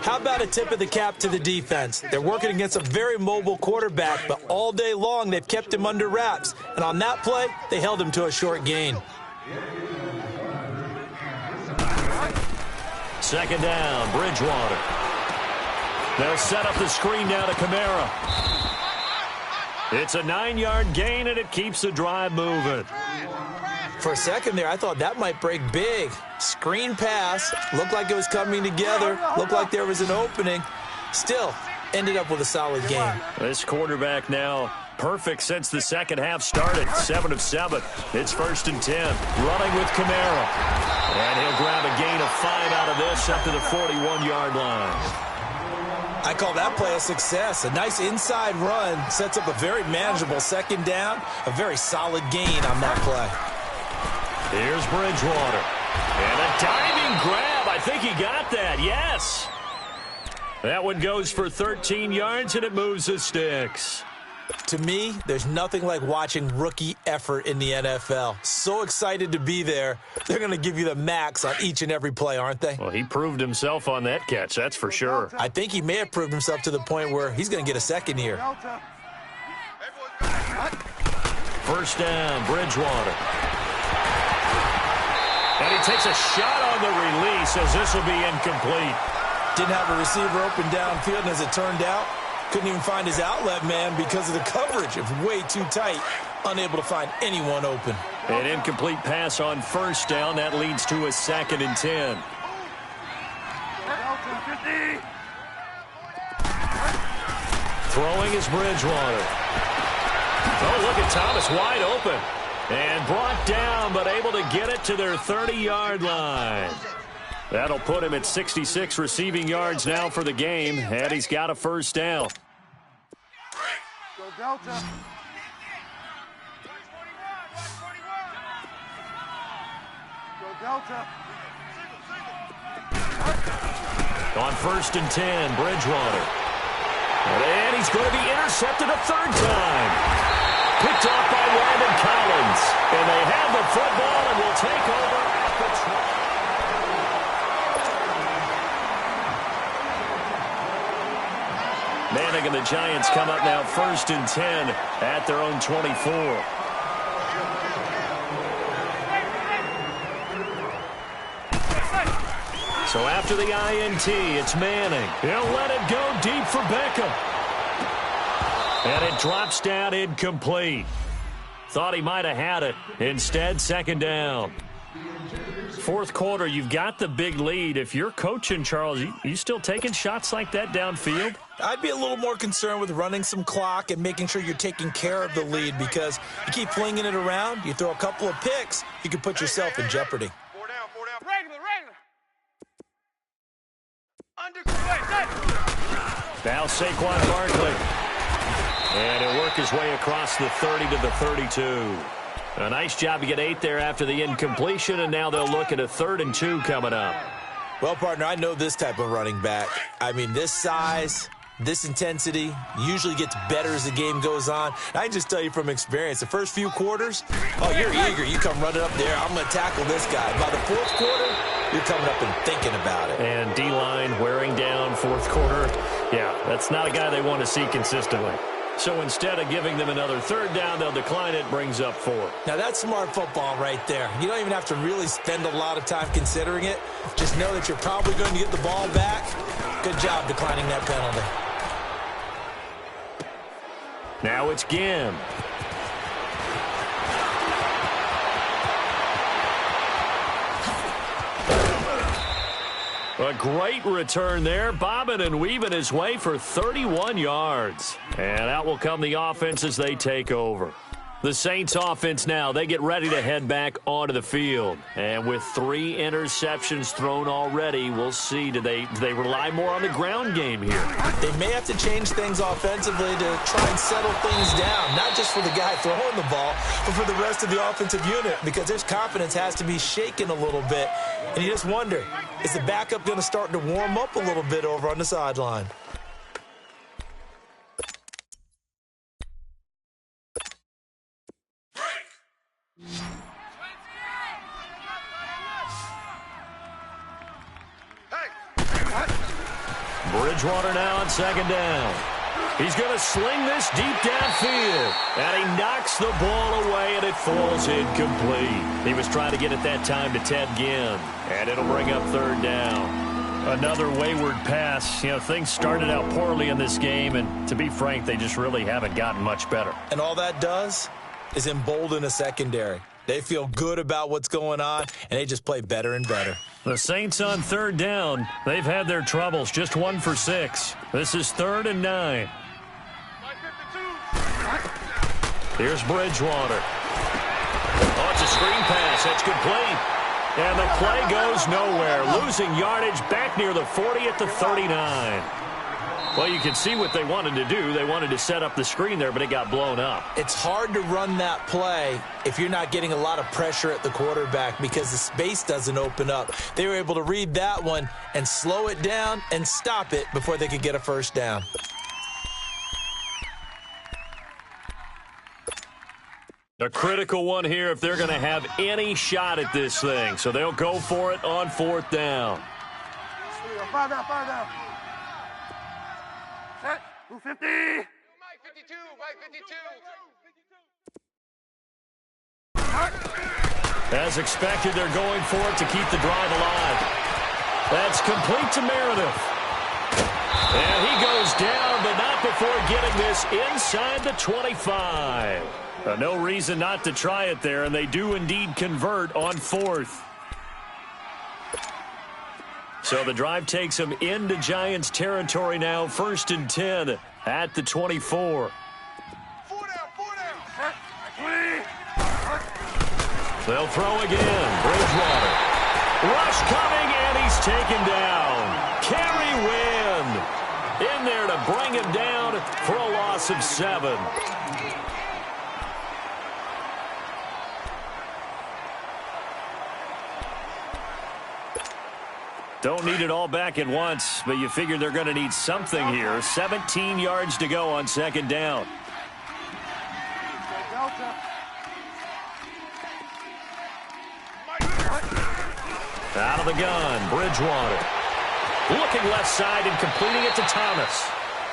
How about a tip of the cap to the defense? They're working against a very mobile quarterback, but all day long they've kept him under wraps. And on that play, they held him to a short gain. 2nd down, Bridgewater. They'll set up the screen now to Kamara. It's a 9-yard gain, and it keeps the drive moving. For a second there, I thought that might break big. Screen pass, looked like it was coming together, looked like there was an opening. Still, ended up with a solid game. This quarterback now perfect since the second half started. 7 of 7. It's 1st and 10. Running with Kamara. And he'll grab a gain of 5 out of this up to the 41-yard line. I call that play a success. A nice inside run sets up a very manageable 2nd down. A very solid gain on that play. Here's Bridgewater. And a diving grab. I think he got that. Yes. That one goes for 13 yards, and it moves the sticks. To me, there's nothing like watching rookie effort in the NFL. So excited to be there. They're going to give you the max on each and every play, aren't they? Well, he proved himself on that catch, that's for sure. I think he may have proved himself to the point where he's going to get a second here. 1st down, Bridgewater. And he takes a shot on the release as this will be incomplete. Didn't have a receiver open downfield, and as it turned out, couldn't even find his outlet man because of the coverage. It was way too tight, unable to find anyone open. An incomplete pass on 1st down. That leads to a 2nd and 10. Throwing is Bridgewater. Oh, look at Thomas wide open. And brought down, but able to get it to their 30-yard line. That'll put him at 66 receiving yards now for the game, and he's got a 1st down. Go Delta. Go Delta. On 1st and 10, Bridgewater. And he's going to be intercepted a 3rd time. Picked off by Landon Collins. And they have the football and will take over at the 20. Manning and the Giants come up now 1st and 10 at their own 24. So after the INT, it's Manning. He'll let it go deep for Beckham. And it drops down incomplete. Thought he might have had it. Instead, 2nd down. 4th quarter, you've got the big lead. If you're coaching, Charles, you still taking shots like that downfield? I'd be a little more concerned with running some clock and making sure you're taking care of the lead, because you keep flinging it around, you throw a couple of picks, you can put yourself in jeopardy. 4 down. Regular. Now Saquon Barkley. And he'll work his way across the 30 to the 32. A nice job to get 8 there after the incompletion, and now they'll look at a 3rd and 2 coming up. Well, partner, I know this type of running back. I mean, this size, this intensity usually gets better as the game goes on. I can just tell you from experience, the first few quarters, oh, you're eager. You come running up there, I'm going to tackle this guy. By the 4th quarter, you're coming up and thinking about it. And D-line wearing down 4th quarter. Yeah, that's not a guy they want to see consistently. So instead of giving them another 3rd down, they'll decline it, brings up 4. Now, that's smart football right there. You don't even have to really spend a lot of time considering it. Just know that you're probably going to get the ball back. Good job declining that penalty. Now it's Ginn. A great return there, bobbing and weaving his way for 31 yards. And out will come the offense as they take over. The Saints offense now, they get ready to head back onto the field. And with 3 interceptions thrown already, we'll see, do they rely more on the ground game here? They may have to change things offensively to try and settle things down, not just for the guy throwing the ball, but for the rest of the offensive unit, because their confidence has to be shaken a little bit. And you just wonder, is the backup going to start to warm up a little bit over on the sideline? Bridgewater now on second down. He's going to sling this deep downfield. And he knocks the ball away, and it falls incomplete. He was trying to get it that time to Ted Ginn. And it'll bring up third down. Another wayward pass. You know, things started out poorly in this game, and to be frank, they just really haven't gotten much better. And all that does is embolden a secondary. They feel good about what's going on, and they just play better and better. The Saints on third down. They've had their troubles, just 1 for 6. This is 3rd and 9. Here's Bridgewater. Oh, it's a screen pass. That's complete. And the play goes nowhere. Losing yardage back near the 40 at the 39. Well, you can see what they wanted to do. They wanted to set up the screen there, but it got blown up. It's hard to run that play if you're not getting a lot of pressure at the quarterback because the space doesn't open up. They were able to read that one and slow it down and stop it before they could get a first down. A critical one here if they're going to have any shot at this thing. So they'll go for it on 4th down. 5 down. Set. 250. Mike 52. As expected, they're going for it to keep the drive alive. That's complete to Meredith. And he goes down, but not before getting this inside the 25. No reason not to try it there, and they do indeed convert on 4th. So the drive takes them into Giants territory now, 1st and 10 at the 24. 4 down. They'll throw again. Bridgewater. Rush coming, and he's taken down. Kerry Wynn in there to bring him down for a loss of 7. Don't need it all back at once, but you figure they're going to need something here. 17 yards to go on 2nd down. Out of the gun, Bridgewater. Looking left side and completing it to Thomas.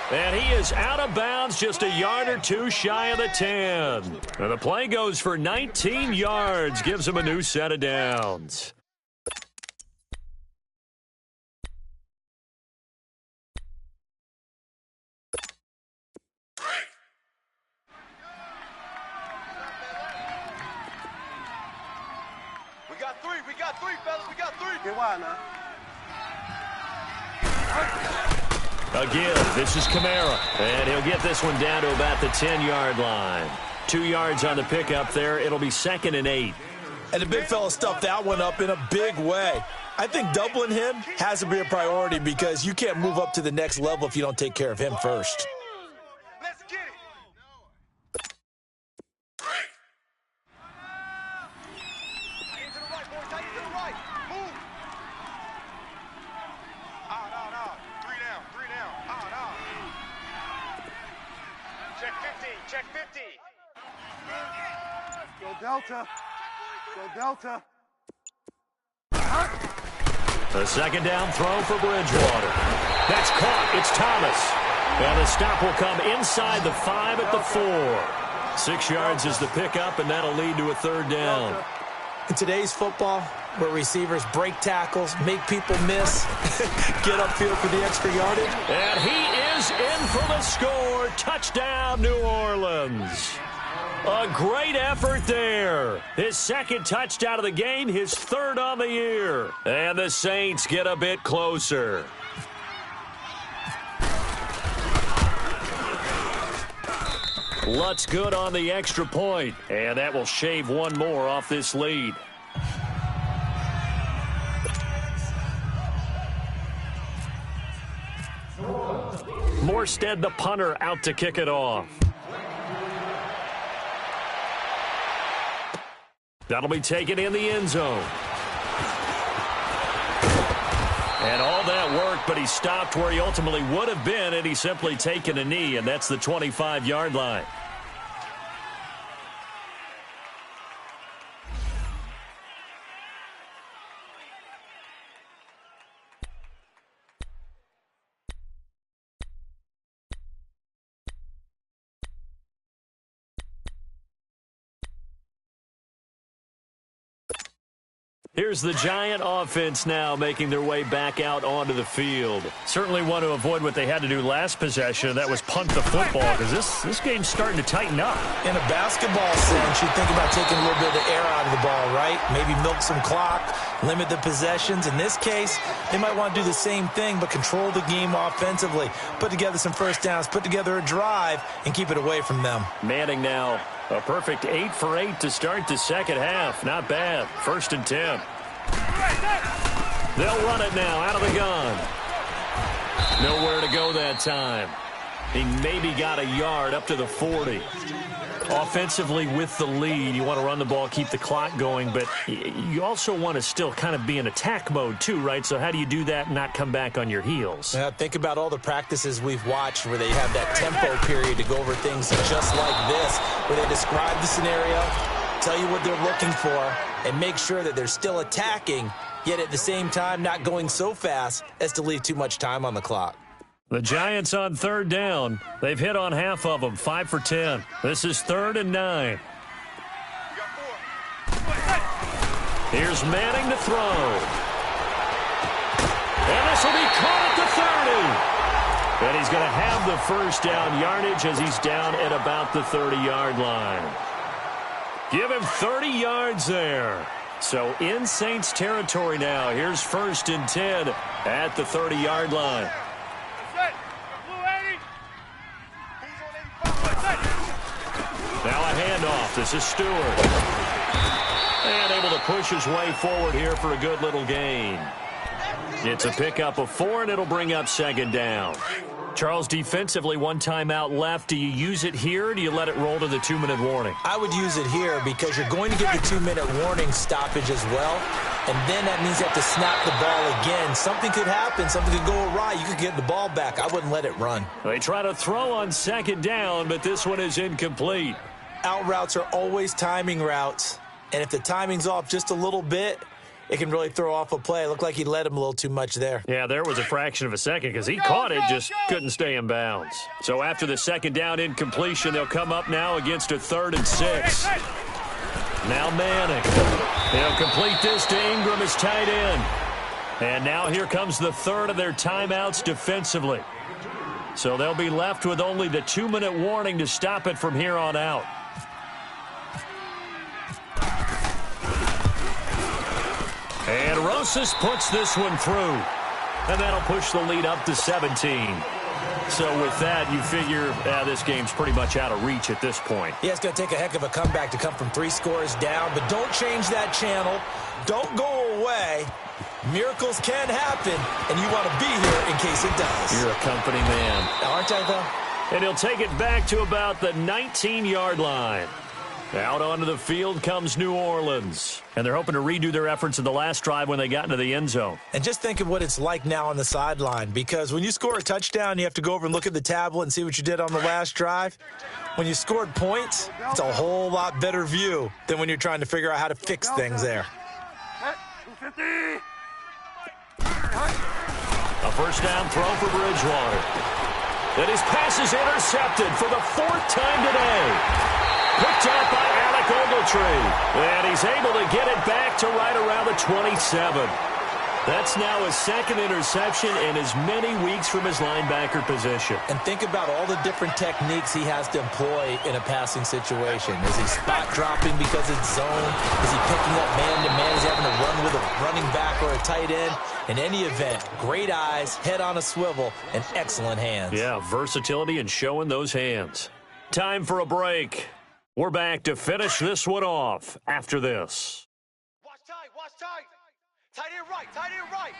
And he is out of bounds, just a yard or two shy of the 10. And the play goes for 19 yards, gives him a new set of downs. We got three, fellas. We got 3. Get wide now. Again, this is Kamara, and he'll get this one down to about the 10-yard line. 2 yards on the pickup there. It'll be 2nd and 8. And the big fella stuffed that one up in a big way. I think doubling him has to be a priority because you can't move up to the next level if you don't take care of him first. Let's get it. Tight to the right, boy. Tight to the right. Move. Out. 3 down. Out. Check 50. Check 50. Go Delta. A 2nd down throw for Bridgewater. That's caught. It's Thomas. And the stop will come inside the 5 at the 4. 6 yards is the pickup, and that'll lead to a 3rd down. In today's football, where receivers break tackles, make people miss, get upfield for the extra yardage. And he is in for the score. Touchdown, New Orleans. A great effort there. His second touchdown of the game, his third on the year. And the Saints get a bit closer. Lutz good on the extra point, and that will shave one more off this lead. Morstead, the punter, out to kick it off. That'll be taken in the end zone. And all that work, but he stopped where he ultimately would have been, and he's simply taken a knee, and that's the 25-yard line. Here's the Giant offense now making their way back out onto the field. Certainly want to avoid what they had to do last possession. That was punt the football, because this game's starting to tighten up. In a basketball sense, you think about taking a little bit of the air out of the ball, right? Maybe milk some clock, limit the possessions. In this case, they might want to do the same thing, but control the game offensively. Put together some first downs, put together a drive, and keep it away from them. Manning now. A perfect 8 for 8 to start the second half. Not bad. 1st and 10. They'll run it now out of the gun. Nowhere to go that time. He maybe got a yard up to the 40. Offensively with the lead, you want to run the ball, keep the clock going, but you also want to still kind of be in attack mode too, right? So how do you do that and not come back on your heels? Yeah, think about all the practices we've watched where they have that tempo period to go over things just like this, where they describe the scenario, tell you what they're looking for, and make sure that they're still attacking, yet at the same time not going so fast as to leave too much time on the clock. The Giants on 3rd down. They've hit on half of them, 5 for 10. This is 3rd and 9. Here's Manning to throw. And this will be caught at the 30. And he's going to have the first down yardage as he's down at about the 30-yard line. Give him 30 yards there. So in Saints territory now. Here's 1st and 10 at the 30-yard line. Now a handoff. This is Stewart. And able to push his way forward here for a good little gain. It's a pickup of 4, and it'll bring up 2nd down. Charles, defensively, 1 timeout left. Do you use it here, or do you let it roll to the 2-minute warning? I would use it here because you're going to get the 2-minute warning stoppage as well. And then that means you have to snap the ball again. Something could happen. Something could go awry. You could get the ball back. I wouldn't let it run. They try to throw on 2nd down, but this one is incomplete. Out routes are always timing routes. And if the timing's off just a little bit, it can really throw off a play. It looked like he led him a little too much there. Yeah, there was a fraction of a second because he caught it, just couldn't stay in bounds. So after the 2nd down incompletion, they'll come up now against a 3rd and 6. Now Manning. They'll complete this to Ingram as tight end. And now here comes the 3rd of their timeouts defensively. So they'll be left with only the 2-minute warning to stop it from here on out. And Rosas puts this one through. And that'll push the lead up to 17. So with that, you figure this game's pretty much out of reach at this point. Yeah, it's going to take a heck of a comeback to come from 3 scores down. But don't change that channel. Don't go away. Miracles can happen, and you want to be here in case it does. You're a company man. Aren't I, though? And he'll take it back to about the 19-yard line. Out onto the field comes New Orleans. And they're hoping to redo their efforts in the last drive when they got into the end zone. And just think of what it's like now on the sideline. Because when you score a touchdown, you have to go over and look at the tablet and see what you did on the last drive. When you scored points, it's a whole lot better view than when you're trying to figure out how to fix things there. A first down throw for Bridgewater. And his pass is intercepted for the 4th time today. Picked up by Alec Ogletree. And he's able to get it back to right around the 27. That's now his second interception in as many weeks from his linebacker position. And think about all the different techniques he has to employ in a passing situation. Is he spot dropping because it's zone? Is he picking up man-to-man? Is he having to run with a running back or a tight end? In any event, great eyes, head on a swivel, and excellent hands. Yeah, versatility and showing those hands. Time for a break. We're back to finish this one off after this. Watch tight, watch tight. Tight end right, tight end right.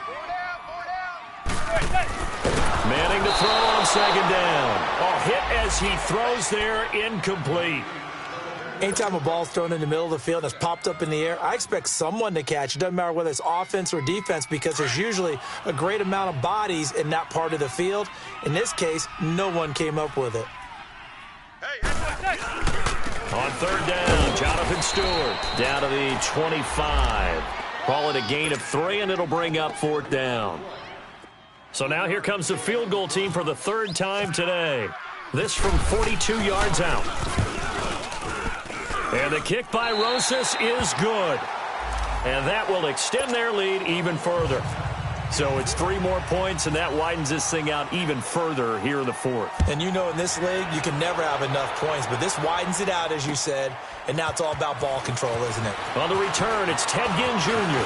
Forward out. Manning to throw on second down. Oh, hit as he throws there, incomplete. Anytime a ball's thrown in the middle of the field that's popped up in the air, I expect someone to catch. It doesn't matter whether it's offense or defense because there's usually a great amount of bodies in that part of the field. In this case, no one came up with it. On third down, Jonathan Stewart down to the 25. Call it a gain of 3, and it'll bring up fourth down. So now here comes the field goal team for the third time today. This from 42 yards out. And the kick by Rosas is good. And that will extend their lead even further. So it's 3 more points, and that widens this thing out even further here in the fourth. And you know in this league, you can never have enough points, but this widens it out, as you said, and now it's all about ball control, isn't it? On the return, it's Ted Ginn Jr.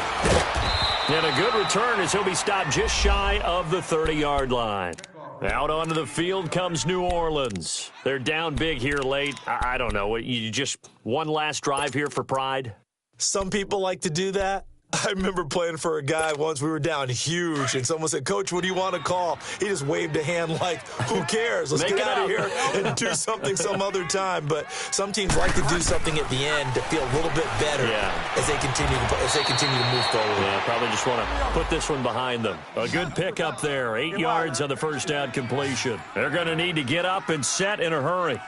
And a good return as he'll be stopped just shy of the 30-yard line. Out onto the field comes New Orleans. They're down big here late. I don't know. You just one last drive here for pride? Some people like to do that. I remember playing for a guy once. We were down huge, and someone said, "Coach, what do you want to call?" He just waved a hand like, who cares? Let's get out of here and do something some other time. But some teams like to do something at the end to feel a little bit better as they continue to move forward. Yeah, probably just want to put this one behind them. A good pick up there. 8 yards on the first down completion. They're going to need to get up and set in a hurry.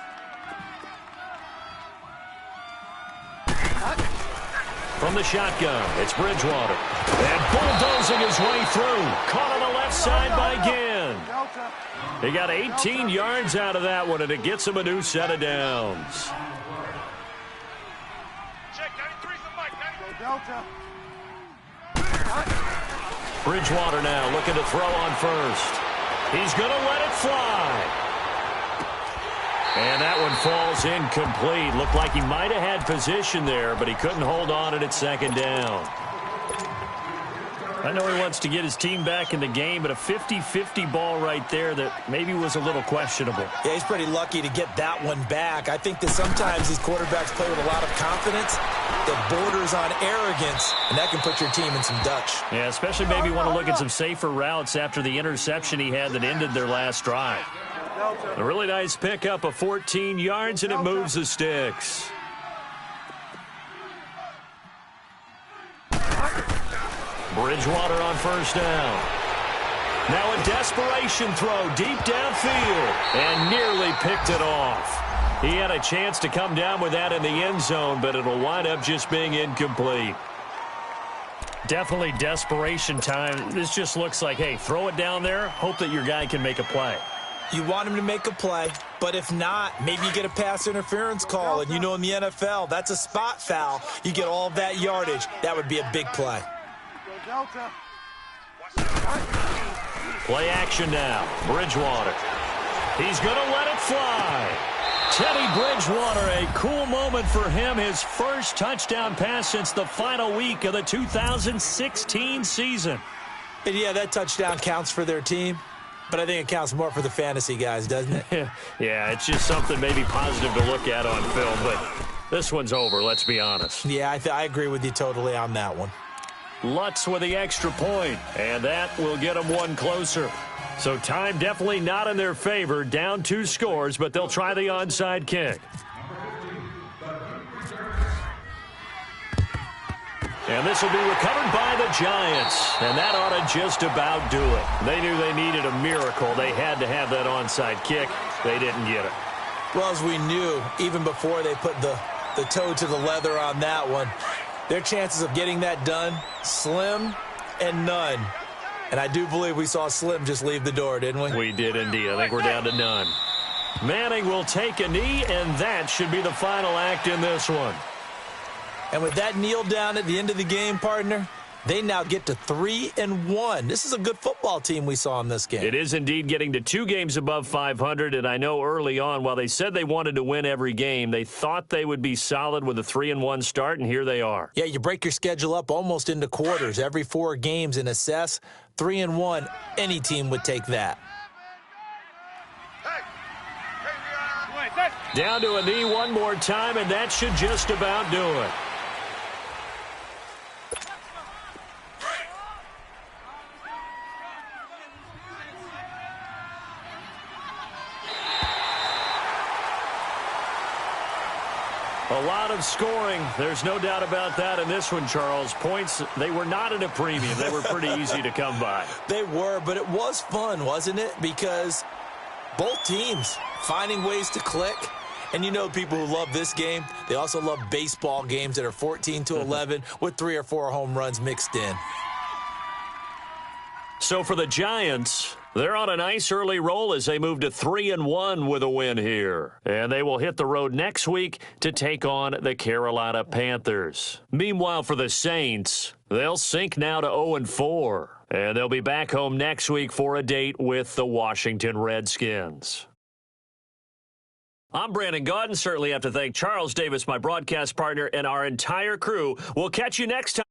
From the shotgun, it's Bridgewater. And bulldozing his way through. Caught on the left side by Ginn. He got 18 yards out of that one, and it gets him a new set of downs. Check, 93's the mic, 93. Delta. Bridgewater now looking to throw on first. He's going to let it fly. And that one falls incomplete. Looked like he might have had position there, but he couldn't hold on at second down. I know he wants to get his team back in the game, but a 50-50 ball right there that maybe was a little questionable. Yeah, he's pretty lucky to get that one back. I think that sometimes these quarterbacks play with a lot of confidence that borders on arrogance, and that can put your team in some Dutch. Yeah, especially maybe want to look at some safer routes after the interception he had that ended their last drive. A really nice pickup of 14 yards, and it moves the sticks. Bridgewater on first down. Now a desperation throw deep downfield, and nearly picked it off. He had a chance to come down with that in the end zone, but it'll wind up just being incomplete. Definitely desperation time. This just looks like, hey, throw it down there, hope that your guy can make a play. You want him to make a play, but if not, maybe you get a pass interference call. And you know in the NFL, that's a spot foul. You get all of that yardage. That would be a big play. Play action now. Bridgewater. He's going to let it fly. Teddy Bridgewater, a cool moment for him. His first touchdown pass since the final week of the 2016 season. And yeah, that touchdown counts for their team. But I think it counts more for the fantasy guys, doesn't it? Yeah, it's just something maybe positive to look at on film, but this one's over, let's be honest. Yeah, I agree with you totally on that one. Lutz with the extra point, and that will get them one closer. So time definitely not in their favor, down 2 scores, but they'll try the onside kick. And this will be recovered by the Giants. And that ought to just about do it. They knew they needed a miracle. They had to have that onside kick. They didn't get it. Well, as we knew, even before they put the toe to the leather on that one, their chances of getting that done, slim and none. And I do believe we saw Slim just leave the door, didn't we? We did indeed. I think we're down to none. Manning will take a knee, and that should be the final act in this one. And with that kneel down at the end of the game, partner, they now get to 3-1. This is a good football team we saw in this game. It is indeed getting to 2 games above 500, and I know early on, while they said they wanted to win every game, they thought they would be solid with a 3-1 start, and here they are. Yeah, you break your schedule up almost into quarters, every 4 games, and assess 3-1. Any team would take that. Down to a knee one more time, and that should just about do it. A lot of scoring. There's no doubt about that in this one, Charles. Points, they were not at a premium. They were pretty easy to come by. They were, but it was fun, wasn't it? Because both teams finding ways to click. And you know people who love this game, they also love baseball games that are 14-11 with 3 or 4 home runs mixed in. So for the Giants, they're on a nice early roll as they move to 3-1 with a win here. And they will hit the road next week to take on the Carolina Panthers. Meanwhile, for the Saints, they'll sink now to 0-4. And they'll be back home next week for a date with the Washington Redskins. I'm Brandon Gaudin. Certainly have to thank Charles Davis, my broadcast partner, and our entire crew. We'll catch you next time.